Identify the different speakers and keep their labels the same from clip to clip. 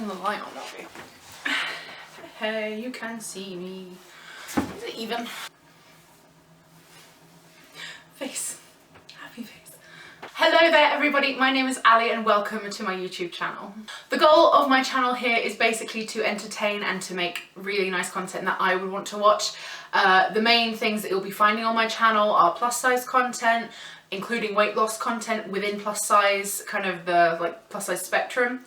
Speaker 1: turn the light on, Abby. Hey, you can see me. Is it even? Face. Happy face. Hello there everybody, my name is Ali and welcome to my YouTube channel. The goal of my channel here is basically to entertain and to make really nice content that I would want to watch. The main things that you'll be finding on my channel are plus size content, including weight loss content within plus size, kind of the plus size spectrum.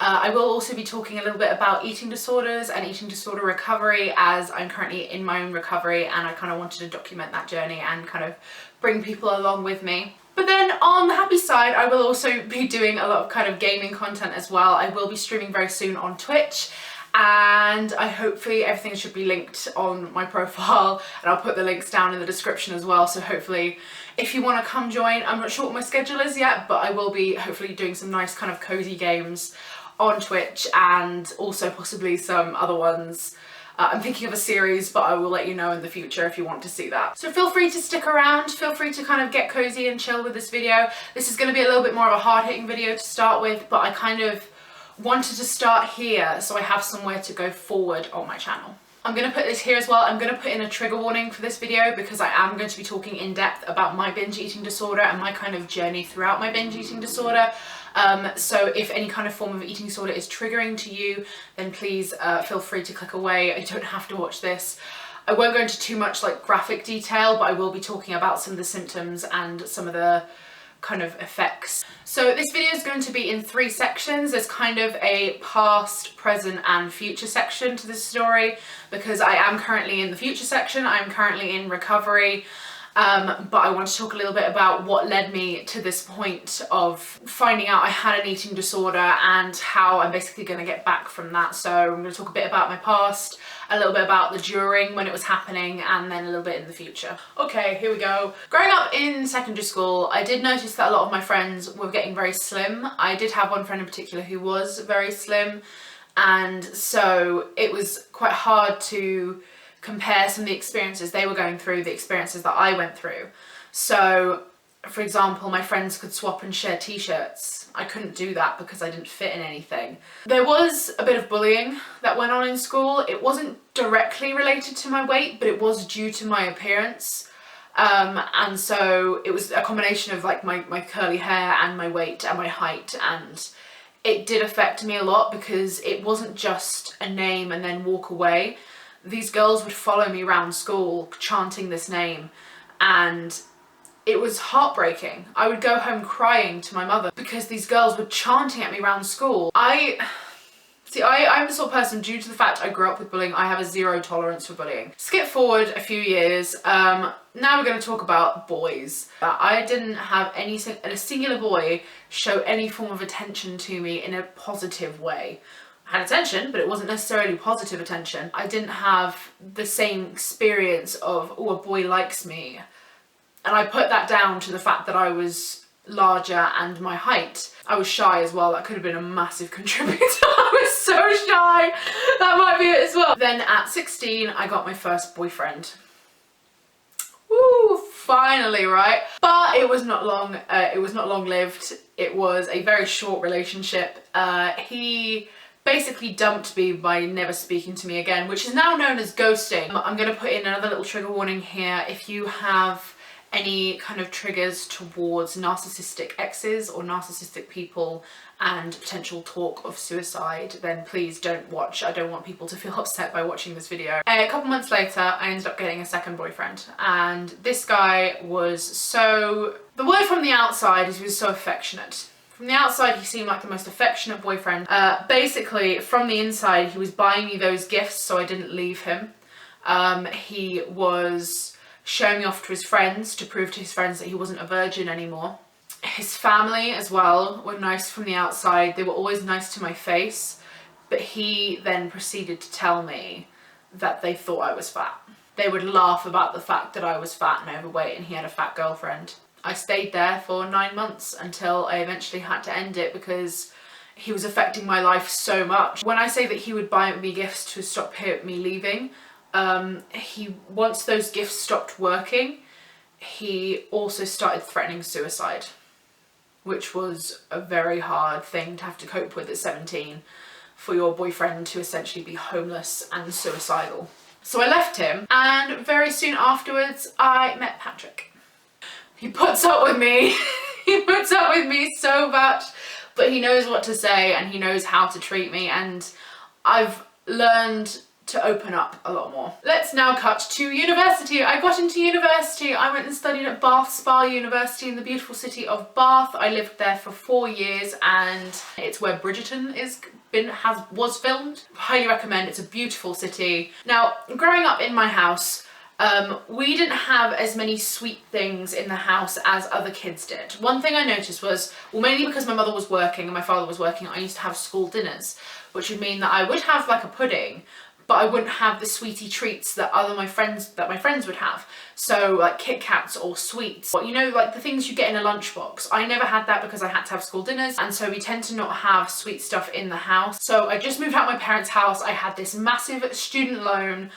Speaker 1: I will also be talking a little bit about eating disorders and eating disorder recovery, as I'm currently in my own recovery and I kind of wanted to document that journey and kind of bring people along with me. But then on the happy side, I will also be doing a lot of kind of gaming content as well. I will be streaming very soon on Twitch, and hopefully everything should be linked on my profile, and I'll put the links down in the description as well. So hopefully if you want to come join, I'm not sure what my schedule is yet, but I will be hopefully doing some nice kind of cozy games on Twitch and also possibly some other ones. I'm thinking of a series, but I will let you know in the future if you want to see that. So feel free to stick around, feel free to kind of get cozy and chill with this video. This is going to be a little bit more of a hard-hitting video to start with, but I kind of wanted to start here so I have somewhere to go forward on my channel. I'm going to put this here as well. I'm going to put in a trigger warning for this video because I am going to be talking in depth about my binge eating disorder and my kind of journey throughout my binge eating disorder. So if any kind of form of eating disorder is triggering to you, then please feel free to click away. You don't have to watch this. I won't go into too much like graphic detail, but I will be talking about some of the symptoms and some of the kind of effects. So this video is going to be in 3 sections. There's kind of a past, present and future section to this story because I am currently in the future section. I'm currently in recovery. But I want to talk a little bit about what led me to this point of finding out I had an eating disorder and how I'm basically going to get back from that. So I'm going to talk a bit about my past, a little bit about the during when it was happening, and then a little bit in the future. Okay, here we go. Growing up in secondary school, I did notice that a lot of my friends were getting very slim. I did have one friend in particular who was very slim, and so it was quite hard to compare some of the experiences they were going through, the experiences that I went through. So, for example, my friends could swap and share t-shirts. I couldn't do that because I didn't fit in anything. There was a bit of bullying that went on in school. It wasn't directly related to my weight, but it was due to my appearance. And so it was a combination of like my curly hair and my weight and my height, and it did affect me a lot because it wasn't just a name and then walk away. These girls would follow me around school chanting this name, and it was heartbreaking. I would go home crying to my mother because these girls were chanting at me around school. I'm the sort of person, due to the fact I grew up with bullying, I have a zero tolerance for bullying. Skip forward a few years, now we're going to talk about boys. I didn't have a singular boy show any form of attention to me in a positive way. Had attention, but it wasn't necessarily positive attention. I didn't have the same experience of, oh, a boy likes me. And I put that down to the fact that I was larger and my height. I was shy as well. That could have been a massive contributor. I was so shy. That might be it as well. Then at 16, I got my first boyfriend. Woo, finally, right? But it was not long. It was not long-lived. It was a very short relationship. He basically dumped me by never speaking to me again, which is now known as ghosting. I'm going to put in another little trigger warning here. If you have any kind of triggers towards narcissistic exes or narcissistic people and potential talk of suicide, then please don't watch. I don't want people to feel upset by watching this video. A couple months later, I ended up getting a second boyfriend, and this guy was so... The word from the outside is he was so affectionate. From the outside, he seemed like the most affectionate boyfriend. Basically, from the inside, he was buying me those gifts so I didn't leave him. He was showing me off to his friends to prove to his friends that he wasn't a virgin anymore. His family as well were nice from the outside. They were always nice to my face, but he then proceeded to tell me that they thought I was fat. They would laugh about the fact that I was fat and overweight and he had a fat girlfriend. I stayed there for 9 months until I eventually had to end it because he was affecting my life so much. When I say that he would buy me gifts to stop me leaving, once those gifts stopped working, he also started threatening suicide, which was a very hard thing to have to cope with at 17. for your boyfriend to essentially be homeless and suicidal. So I left him, and very soon afterwards I met Patrick. He puts up with me. He puts up with me so much, but he knows what to say and he knows how to treat me, and I've learned to open up a lot more. Let's now cut to university. I got into university. I went and studied at Bath Spa University in the beautiful city of Bath. I lived there for 4 years, and it's where Bridgerton was filmed. Highly recommend. It's a beautiful city. Now, growing up in my house, we didn't have as many sweet things in the house as other kids did. One thing I noticed was, well, mainly because my mother was working and my father was working, I used to have school dinners, which would mean that I would have like a pudding, but I wouldn't have the sweetie treats that my friends would have. So like Kit Kats or sweets, you know, like the things you get in a lunchbox. I never had that because I had to have school dinners, and so we tend to not have sweet stuff in the house. So I just moved out of my parents' house. I had this massive student loan,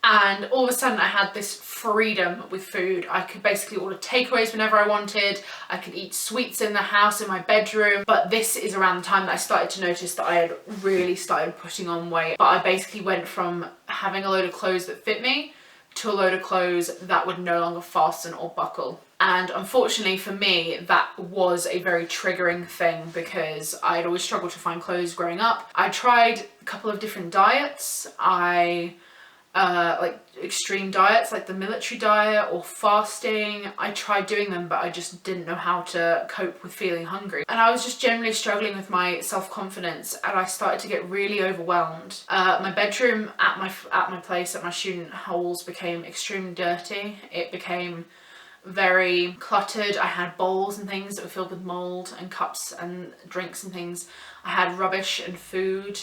Speaker 1: and all of a sudden I had this freedom with food. I could basically order takeaways whenever I wanted. I could eat sweets in the house, in my bedroom. But this is around the time that I started to notice that I had really started putting on weight. But I basically went from having a load of clothes that fit me to a load of clothes that would no longer fasten or buckle. And unfortunately for me, that was a very triggering thing because I'd always struggled to find clothes growing up. I tried a couple of different diets. Like extreme diets like the military diet or fasting. I tried doing them, but I just didn't know how to cope with feeling hungry, and I was just generally struggling with my self-confidence, and I started to get really overwhelmed. My bedroom at my place, at my student halls, became extremely dirty. It became very cluttered. I had bowls and things that were filled with mold, and cups and drinks and things. I had rubbish and food.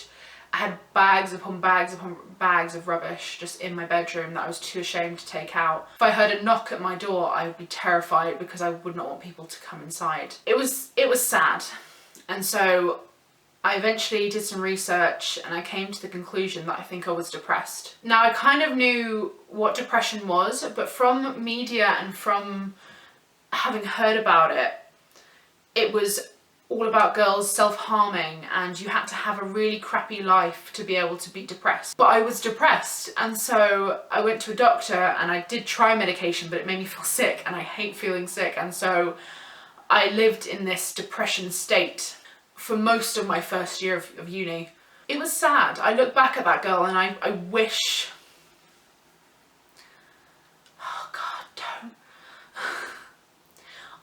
Speaker 1: I had bags upon bags upon bags of rubbish just in my bedroom that I was too ashamed to take out. If I heard a knock at my door, I would be terrified because I would not want people to come inside. It was sad. And so I eventually did some research, and I came to the conclusion that I think I was depressed. Now, I kind of knew what depression was, but from media and from having heard about it, it was all about girls self-harming, and you had to have a really crappy life to be able to be depressed. But I was depressed, and so I went to a doctor, and I did try medication, but it made me feel sick, and I hate feeling sick, and so I lived in this depression state for most of my first year of uni. It was sad. I look back at that girl and I wish... Oh God, don't.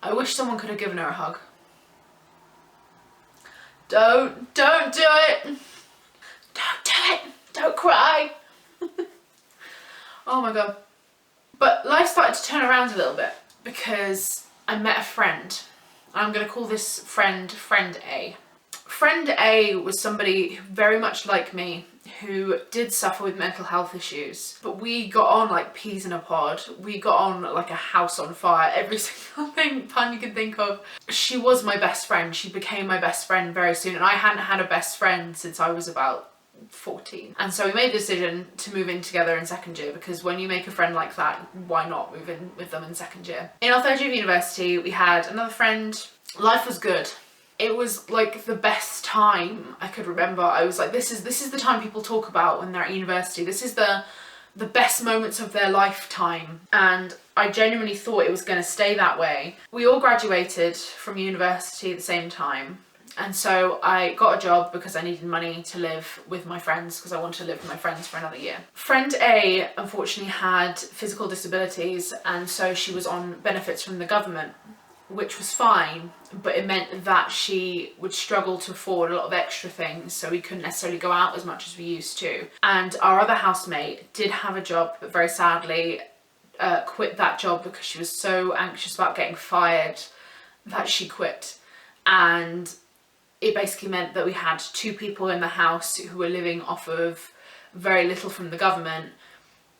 Speaker 1: I wish someone could have given her a hug. Don't do it. Don't do it. Don't cry. Oh my God. But life started to turn around a little bit because I met a friend. I'm going to call this friend A. Friend A was somebody very much like me who did suffer with mental health issues, but we got on like peas in a pod. We got on like a house on fire, every single pun you can think of. She was my best friend. She became my best friend very soon, and I hadn't had a best friend since I was about 14. And so we made the decision to move in together in second year, because when you make a friend like that, why not move in with them in second year? In our third year of university, we had another friend. Life was good. It was like the best time I could remember. I was like, this is the time people talk about when they're at university. This is the best moments of their lifetime. And I genuinely thought it was going to stay that way. We all graduated from university at the same time. And so I got a job because I needed money to live with my friends, because I wanted to live with my friends for another year. Friend A unfortunately had physical disabilities, and so she was on benefits from the government, which was fine, but it meant that she would struggle to afford a lot of extra things, so we couldn't necessarily go out as much as we used to. And our other housemate did have a job, but very sadly quit that job because she was so anxious about getting fired that she quit. And it basically meant that we had two people in the house who were living off of very little from the government,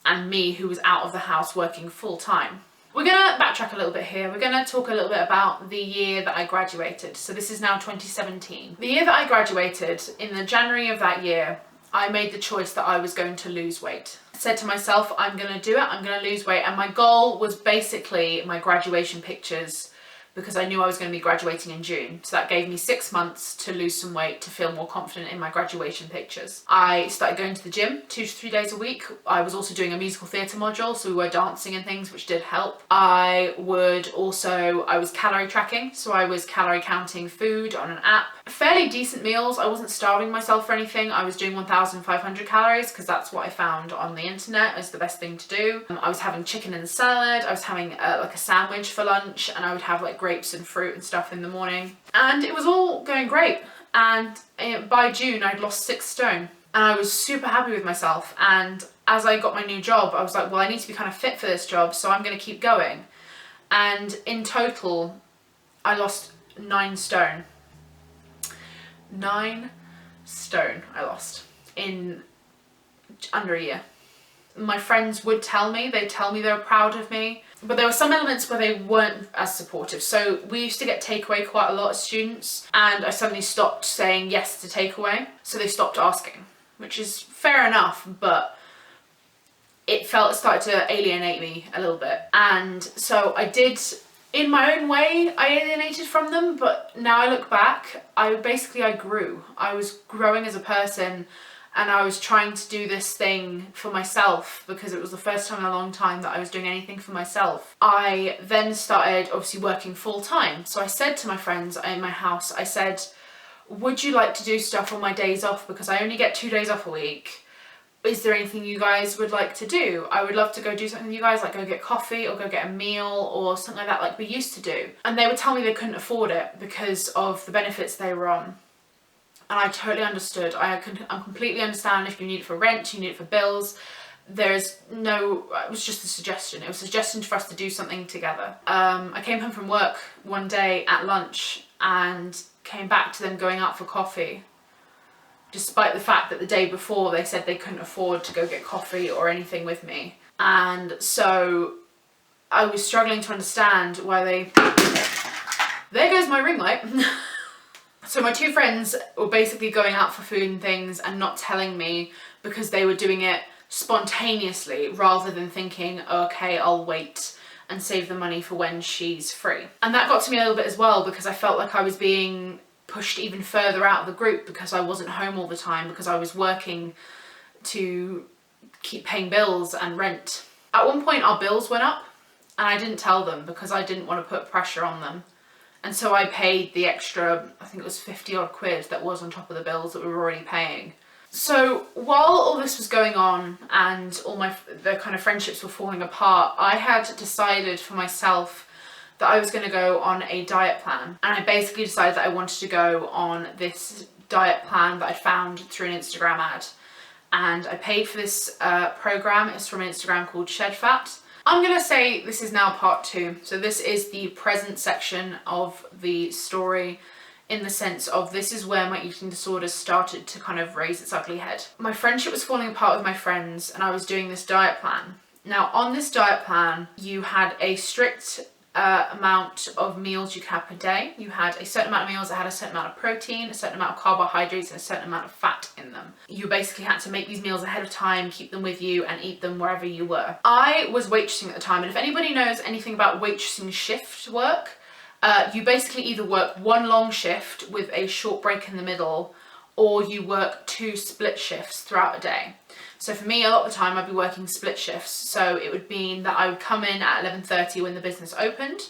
Speaker 1: and me, who was out of the house working full time. We're going to backtrack a little bit here. We're going to talk a little bit about the year that I graduated. So this is now 2017. The year that I graduated, in the January of that year, I made the choice that I was going to lose weight. I said to myself, I'm going to do it. I'm going to lose weight. And my goal was basically my graduation pictures, because I knew I was going to be graduating in June. So that gave me 6 months to lose some weight, to feel more confident in my graduation pictures. I started going to the gym 2 to 3 days a week. I was also doing a musical theatre module, so we were dancing and things, which did help. I was calorie tracking, so I was calorie counting food on an app. Fairly decent meals. I wasn't starving myself or anything. I was doing 1,500 calories because that's what I found on the internet is the best thing to do. I was having chicken and salad. I was having like a sandwich for lunch, and I would have like grapes and fruit and stuff in the morning, and it was all going great. And by June I'd lost 6 stone, and I was super happy with myself. And as I got my new job, I was like, well, I need to be kind of fit for this job, so I'm going to keep going. And in total I lost 9 stone. 9 stone I lost in under a year. My friends would tell me, they'd tell me they were proud of me, but there were some elements where they weren't as supportive. So we used to get takeaway quite a lot as students, and I suddenly stopped saying yes to takeaway, so they stopped asking, which is fair enough, but it started to alienate me a little bit. And so I did, in my own way, I alienated from them, but now I look back, I grew. I was growing as a person, and I was trying to do this thing for myself because it was the first time in a long time that I was doing anything for myself. I then started obviously working full time. So I said to my friends in my house, I said, would you like to do stuff on my days off? Because I only get 2 days off a week. Is there anything you guys would like to do? I would love to go do something with you guys, like go get coffee or go get a meal or something like that, like we used to do. And they would tell me they couldn't afford it because of the benefits they were on. And I totally understood. I completely understand if you need it for rent, you need it for bills. It was just a suggestion. It was a suggestion for us to do something together. I came home from work one day at lunch and came back to them going out for coffee, despite the fact that the day before they said they couldn't afford to go get coffee or anything with me. And so I was struggling to understand why there goes my ring light. So my 2 friends were basically going out for food and things and not telling me because they were doing it spontaneously rather than thinking, okay, I'll wait and save the money for when she's free. And that got to me a little bit as well because I felt like I was being pushed even further out of the group because I wasn't home all the time, because I was working to keep paying bills and rent. At one point our bills went up and I didn't tell them because I didn't want to put pressure on them. And so I paid the extra, I think it was 50 odd quid that was on top of the bills that we were already paying. So while all this was going on and the kind of friendships were falling apart, I had decided for myself that I was going to go on a diet plan. And I basically decided that I wanted to go on this diet plan that I found through an Instagram ad. And I paid for this program. It's from an Instagram called Shed Fat. I'm going to say this is now part 2. So this is the present section of the story, in the sense of this is where my eating disorder started to kind of raise its ugly head. My friendship was falling apart with my friends and I was doing this diet plan. Now on this diet plan, you had a strict amount of meals you could have per day. You had a certain amount of meals that had a certain amount of protein, a certain amount of carbohydrates, and a certain amount of fat in them. You basically had to make these meals ahead of time, keep them with you, and eat them wherever you were. I was waitressing at the time, and if anybody knows anything about waitressing shift work, you basically either work one long shift with a short break in the middle, or you work 2 split shifts throughout a day. So for me, a lot of the time I'd be working split shifts. So it would mean that I would come in at 11:30 when the business opened,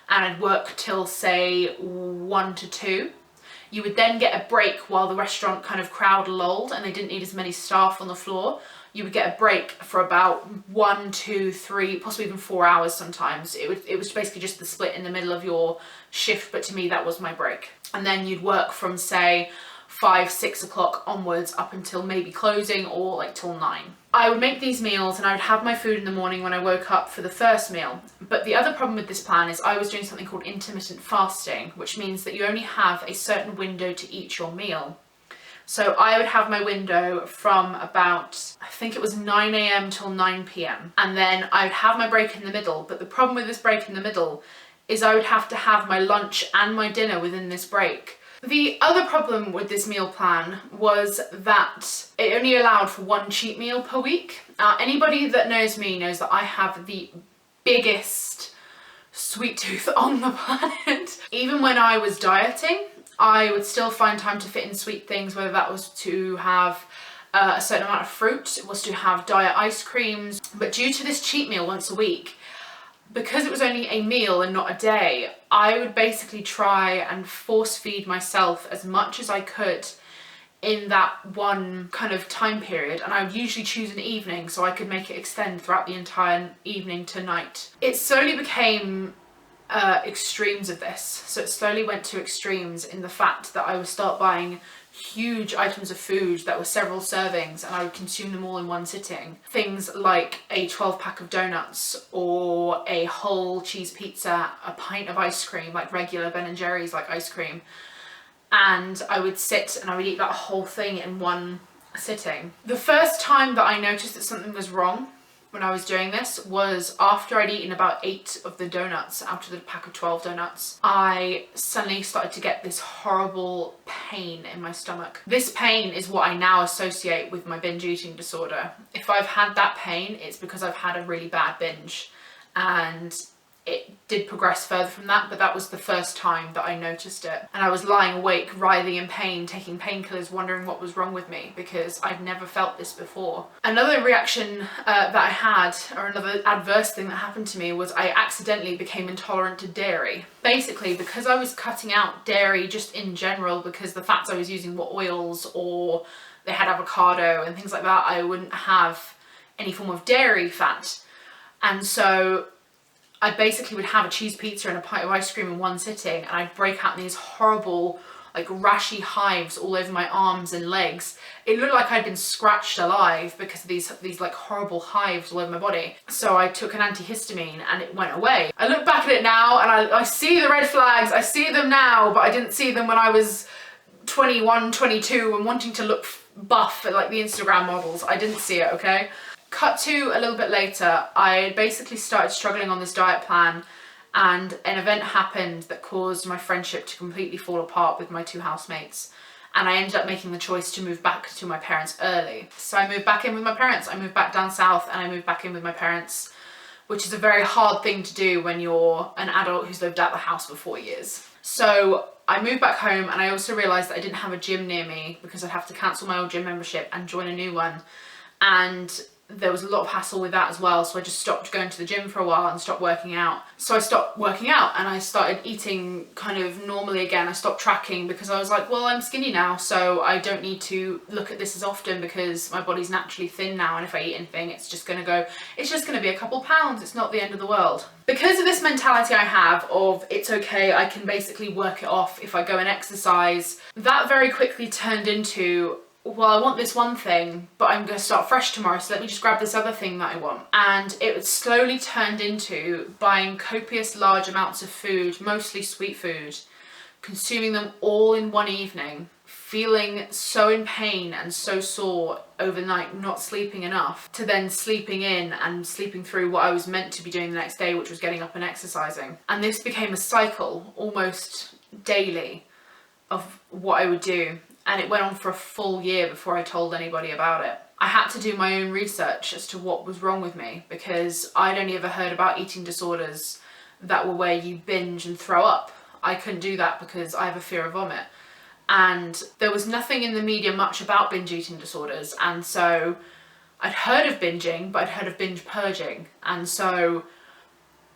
Speaker 1: and I'd work till say 1 to 2. You would then get a break while the restaurant kind of crowd lulled and they didn't need as many staff on the floor. You would get a break for about 1, 2, 3, possibly even 4 hours sometimes. It was basically just the split in the middle of your shift, but to me that was my break. And then you'd work from say 5, 6 o'clock onwards up until maybe closing, or like till 9. I would make these meals and I would have my food in the morning when I woke up for the first meal. But the other problem with this plan is I was doing something called intermittent fasting, which means that you only have a certain window to eat your meal. So I would have my window from about, I think it was 9 a.m. till 9 p.m. And then I would have my break in the middle. But the problem with this break in the middle is I would have to have my lunch and my dinner within this break. The other problem with this meal plan was that it only allowed for 1 cheat meal per week. Anybody that knows me knows that I have the biggest sweet tooth on the planet. Even when I was dieting, I would still find time to fit in sweet things, whether that was to have a certain amount of fruit, was to have diet ice creams. But due to this cheat meal once a week, because it was only a meal and not a day, I would basically try and force feed myself as much as I could in that one kind of time period, and I would usually choose an evening so I could make it extend throughout the entire evening to night. It slowly became extremes of this. So it slowly went to extremes in the fact that I would start buying huge items of food that were several servings, and I would consume them all in one sitting. Things like a 12-pack of donuts, or a whole cheese pizza, a pint of ice cream, like regular Ben & Jerry's like ice cream. And I would sit and I would eat that whole thing in one sitting. The first time that I noticed that something was wrong when I was doing this was after I'd eaten about 8 of the donuts out of the pack of 12 donuts. I suddenly started to get this horrible pain in my stomach. This pain is what I now associate with my binge eating disorder. If I've had that pain, it's because I've had a really bad binge, and it did progress further from that, but that was the first time that I noticed it. And I was lying awake, writhing in pain, taking painkillers, wondering what was wrong with me, because I'd never felt this before. Another reaction that I had, or another adverse thing that happened to me, was I accidentally became intolerant to dairy. Basically, because I was cutting out dairy just in general, because the fats I was using were oils, or they had avocado and things like that, I wouldn't have any form of dairy fat. And so I basically would have a cheese pizza and a pint of ice cream in one sitting, and I'd break out in these horrible, like rashy hives all over my arms and legs. It looked like I'd been scratched alive because of these like horrible hives all over my body. So I took an antihistamine and it went away. I look back at it now and I see the red flags, I see them now, but I didn't see them when I was 21, 22 and wanting to look buff like the Instagram models. I didn't see it, okay? Cut to a little bit later, I basically started struggling on this diet plan, and an event happened that caused my friendship to completely fall apart with my 2 housemates, and I ended up making the choice to move back to my parents early. So I moved back in with my parents. I moved back down south and I moved back in with my parents, which is a very hard thing to do when you're an adult who's lived out the house for 4 years. So I moved back home, and I also realised that I didn't have a gym near me because I'd have to cancel my old gym membership and join a new one. And there was a lot of hassle with that as well, so I just stopped going to the gym for a while and stopped working out. So I stopped working out and I started eating kind of normally again. I stopped tracking because I was like, well, I'm skinny now, so I don't need to look at this as often because my body's naturally thin now, and if I eat anything, it's just gonna be a couple pounds. It's not the end of the world. Because of this mentality I have of it's okay, I can basically work it off if I go and exercise, that very quickly turned into, well, I want this one thing, but I'm going to start fresh tomorrow, so let me just grab this other thing that I want. And it slowly turned into buying copious large amounts of food, mostly sweet food, consuming them all in one evening, feeling so in pain and so sore overnight, not sleeping enough, to then sleeping in and sleeping through what I was meant to be doing the next day, which was getting up and exercising. And this became a cycle almost daily of what I would do. And it went on for a full year before I told anybody about it. I had to do my own research as to what was wrong with me, because I'd only ever heard about eating disorders that were where you binge and throw up. I couldn't do that because I have a fear of vomit. And there was nothing in the media much about binge eating disorders. And so I'd heard of binging, but I'd heard of binge purging. And so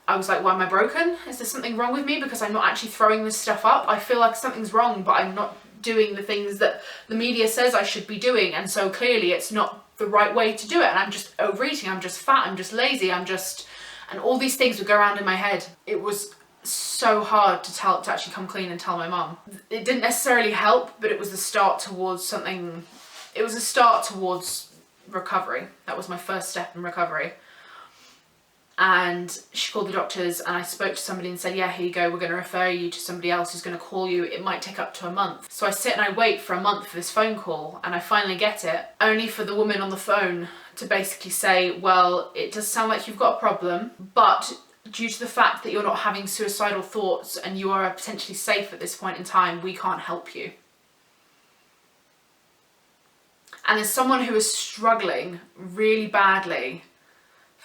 Speaker 1: I was like, well, am I broken? Is there something wrong with me because I'm not actually throwing this stuff up? I feel like something's wrong, but I'm not doing the things that the media says I should be doing, and so clearly it's not the right way to do it, and I'm just overeating, I'm just fat, I'm just lazy, and all these things would go around in my head. It was so hard to actually come clean and tell my mum. It didn't necessarily help, but it was the start towards something. It was a start towards recovery. That was my first step in recovery. And she called the doctors, and I spoke to somebody and said, yeah, here you go, we're going to refer you to somebody else who's going to call you. It might take up to a month. So I sit and I wait for a month for this phone call, and I finally get it, only for the woman on the phone to basically say, well, it does sound like you've got a problem, but due to the fact that you're not having suicidal thoughts and you are potentially safe at this point in time, we can't help you. And as someone who is struggling really badly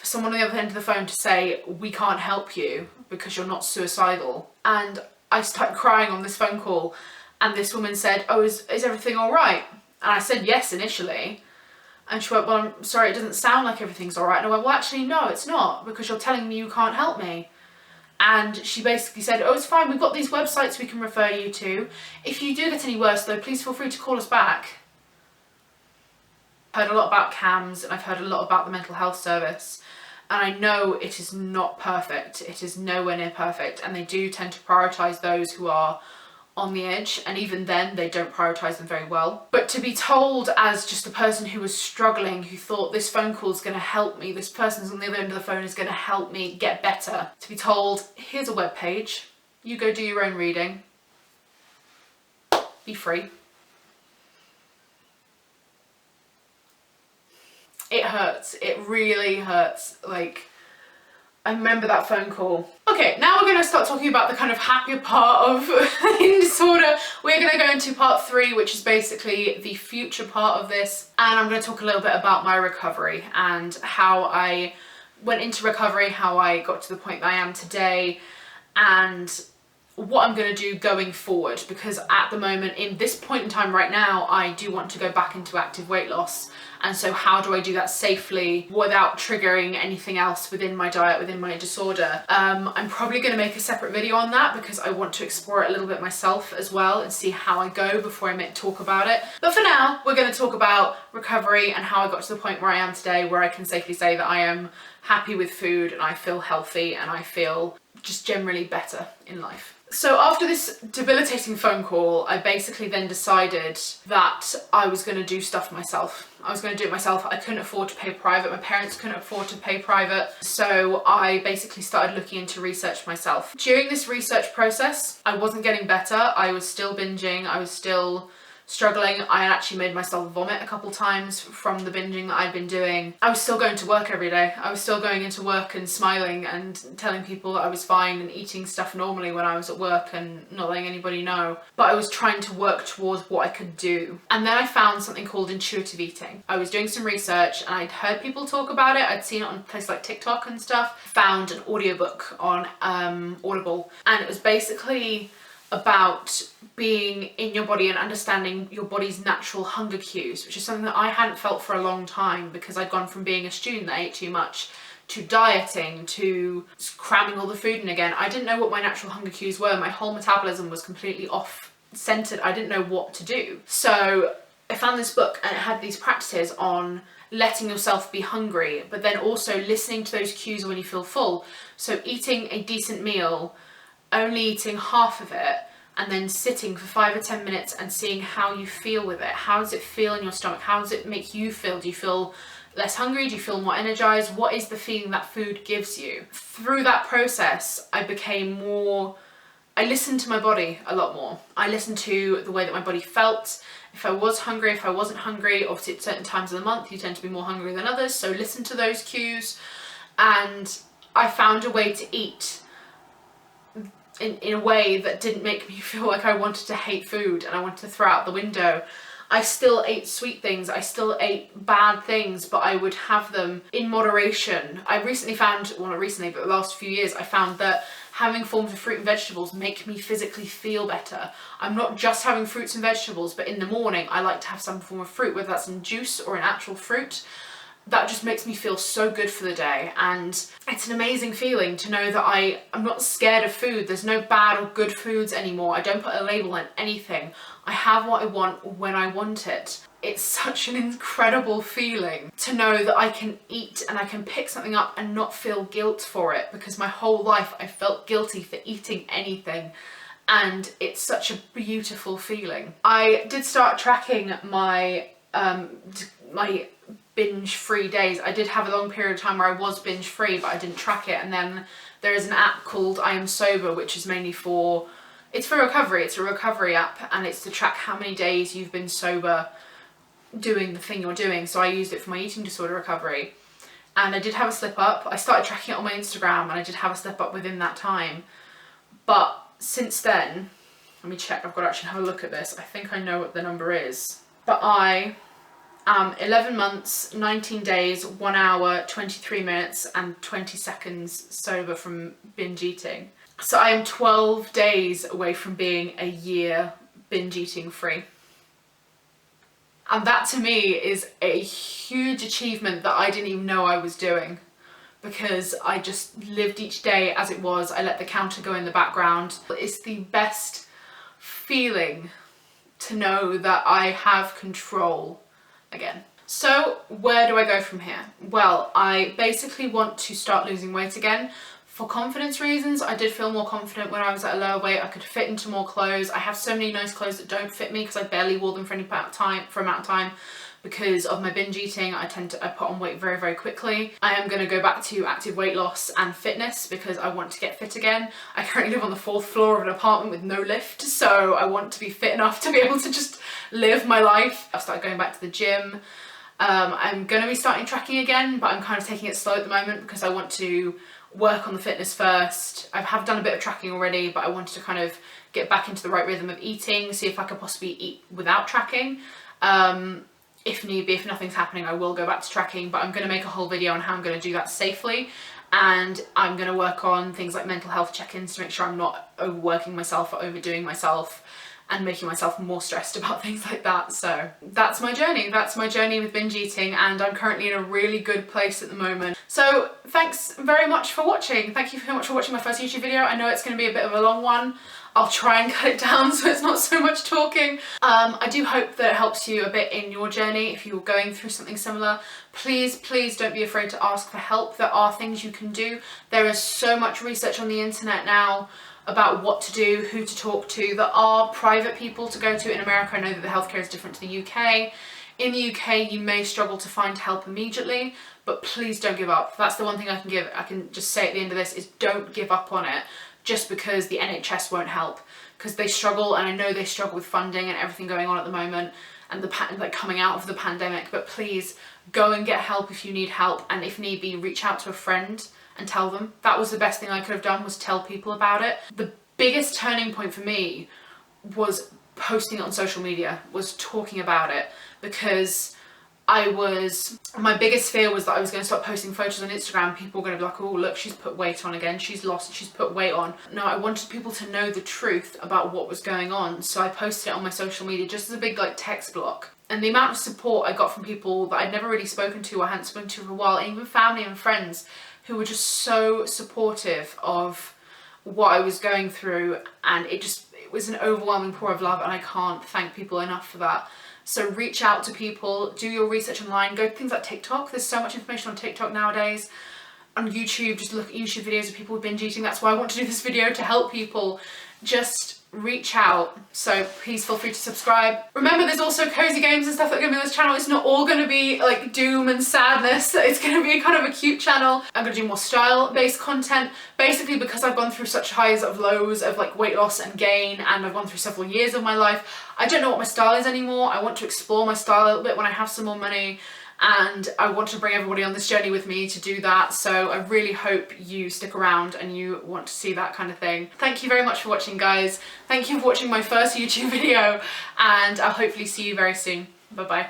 Speaker 1: for someone on the other end of the phone to say, we can't help you because you're not suicidal. And I started crying on this phone call, and this woman said, oh, is everything all right? And I said yes initially. And she went, well, I'm sorry, it doesn't sound like everything's all right. And I went, well, actually, no, it's not, because you're telling me you can't help me. And she basically said, oh, it's fine, we've got these websites we can refer you to. If you do get any worse, though, please feel free to call us back. I've heard a lot about CAMHS, and I've heard a lot about the mental health service. And I know it is not perfect. It is nowhere near perfect. And they do tend to prioritise those who are on the edge, and even then they don't prioritise them very well. But to be told, as just a person who was struggling, who thought this phone call is going to help me, this person's on the other end of the phone is going to help me get better, to be told, here's a web page, you go do your own reading, be free. It hurts. It really hurts. Like, I remember that phone call. Okay, now we're going to start talking about the kind of happier part of eating disorder. We're going to go into part 3, which is basically the future part of this. And I'm going to talk a little bit about my recovery and how I went into recovery, how I got to the point that I am today, and what I'm going to do going forward. Because at the moment, in this point in time right now, I do want to go back into active weight loss. And so how do I do that safely without triggering anything else within my diet, within my disorder? I'm probably going to make a separate video on that because I want to explore it a little bit myself as well and see how I go before I talk about it. But for now, we're going to talk about recovery and how I got to the point where I am today, where I can safely say that I am happy with food and I feel healthy and I feel just generally better in life. So after this debilitating phone call, I basically then decided that I was going to do stuff myself. I was going to do it myself. I couldn't afford to pay private. My parents couldn't afford to pay private. So I basically started looking into research myself. During this research process, I wasn't getting better. I was still binging. I was still struggling. I had actually made myself vomit a couple times from the binging that I'd been doing. I was still going to work every day. I was still going into work and smiling and telling people that I was fine and eating stuff normally when I was at work and not letting anybody know. But I was trying to work towards what I could do. And then I found something called intuitive eating. I was doing some research and I'd heard people talk about it. I'd seen it on places like TikTok and stuff. Found an audiobook on Audible, and it was basically about being in your body and understanding your body's natural hunger cues, which is something that I hadn't felt for a long time because I'd gone from being a student that ate too much to dieting to cramming all the food in again. I didn't know what my natural hunger cues were. My whole metabolism was completely off centered. I didn't know what to do. So I found this book and it had these practices on letting yourself be hungry, but then also listening to those cues when you feel full. So eating a decent meal, only eating half of it, and then sitting for 5 or 10 minutes and seeing how you feel with it. How does it feel in your stomach? How does it make you feel? Do you feel less hungry? Do you feel more energized? What is the feeling that food gives you? Through that process, I listened to my body a lot more. I listened to the way that my body felt. If I was hungry, if I wasn't hungry, obviously at certain times of the month, you tend to be more hungry than others. So listen to those cues. And I found a way to eat in a way that didn't make me feel like I wanted to hate food and I wanted to throw out the window. I still ate sweet things, I still ate bad things, but I would have them in moderation. I recently found, well not recently, but the last few years, I found that having forms of fruit and vegetables make me physically feel better. I'm not just having fruits and vegetables, but in the morning I like to have some form of fruit, whether that's in juice or an actual fruit. That just makes me feel so good for the day, and it's an amazing feeling to know that I'm not scared of food. There's no bad or good foods anymore. I don't put a label on anything. I have what I want when I want it. It's such an incredible feeling to know that I can eat and I can pick something up and not feel guilt for it, because my whole life I felt guilty for eating anything, and it's such a beautiful feeling. I did start tracking my binge free days. I did have a long period of time where I was binge free, but I didn't track it. And then there is an app called I Am Sober, which is mainly it's for recovery. It's a recovery app, and it's to track how many days you've been sober doing the thing you're doing. So I used it for my eating disorder recovery, and I did have a slip up. I started tracking it on my Instagram, and I did have a slip up within that time. But since then, let me check. I've got to actually have a look at this. I think I know what the number is, but I 11 months, 19 days, 1 hour, 23 minutes and 20 seconds sober from binge eating. So I am 12 days away from being a year binge eating free. And that to me is a huge achievement that I didn't even know I was doing, because I just lived each day as it was. I let the counter go in the background. It's the best feeling to know that I have control again. So where do I go from here? Well, I basically want to start losing weight again. For confidence reasons, I did feel more confident when I was at a lower weight. I could fit into more clothes. I have so many nice clothes that don't fit me because I barely wore them for any amount of time. Because of my binge eating, I put on weight very, very quickly. I am going to go back to active weight loss and fitness because I want to get fit again. I currently live on the 4th floor of an apartment with no lift, so I want to be fit enough to be able to just live my life. I've started going back to the gym. I'm going to be starting tracking again, but I'm kind of taking it slow at the moment because I want to work on the fitness first. I have done a bit of tracking already, but I wanted to kind of get back into the right rhythm of eating, see if I could possibly eat without tracking. If need be, if nothing's happening, I will go back to tracking, but I'm going to make a whole video on how I'm going to do that safely. And I'm going to work on things like mental health check-ins to make sure I'm not overworking myself or overdoing myself and making myself more stressed about things like that. So that's my journey. That's my journey with binge eating, and I'm currently in a really good place at the moment. So thanks very much for watching. Thank you very much for watching my first YouTube video. I know it's going to be a bit of a long one. I'll try and cut it down so it's not so much talking. I do hope that it helps you a bit in your journey if you're going through something similar. Please, please don't be afraid to ask for help. There are things you can do. There is so much research on the internet now about what to do, who to talk to. There are private people to go to in America. I know that the healthcare is different to the UK. In the UK, you may struggle to find help immediately, but please don't give up. That's the one thing I can just say at the end of this is don't give up on it just because the NHS won't help, because they struggle, and I know they struggle with funding and everything going on at the moment and like coming out of the pandemic. But please go and get help if you need help, and if need be, reach out to a friend and tell them. That was the best thing I could have done, was tell people about it. The biggest turning point for me was posting it on social media, was talking about it, because my biggest fear was that I was going to start posting photos on Instagram. People were going to be like, oh look, she's put weight on again, she's put weight on. No, I wanted people to know the truth about what was going on, so I posted it on my social media just as a big like text block. And the amount of support I got from people that I'd never really spoken to or hadn't spoken to for a while, and even family and friends who were just so supportive of what I was going through, and it was an overwhelming pour of love, and I can't thank people enough for that. So reach out to people, do your research online, go to things like TikTok. There's so much information on TikTok nowadays. On YouTube, just look at YouTube videos of people with binge eating. That's why I want to do this video, to help people. Just reach out. So please feel free to subscribe. Remember, there's also cozy games and stuff that are going to be on this channel. It's not all going to be like doom and sadness. It's going to be kind of a cute channel. I'm going to do more style-based content, basically because I've gone through such highs of lows of like weight loss and gain, and I've gone through several years of my life. I don't know what my style is anymore. I want to explore my style a little bit when I have some more money, and I want to bring everybody on this journey with me to do that. So I really hope you stick around and you want to see that kind of thing. Thank you very much for watching, guys. Thank you for watching my first YouTube video, and I'll hopefully see you very soon. Bye bye.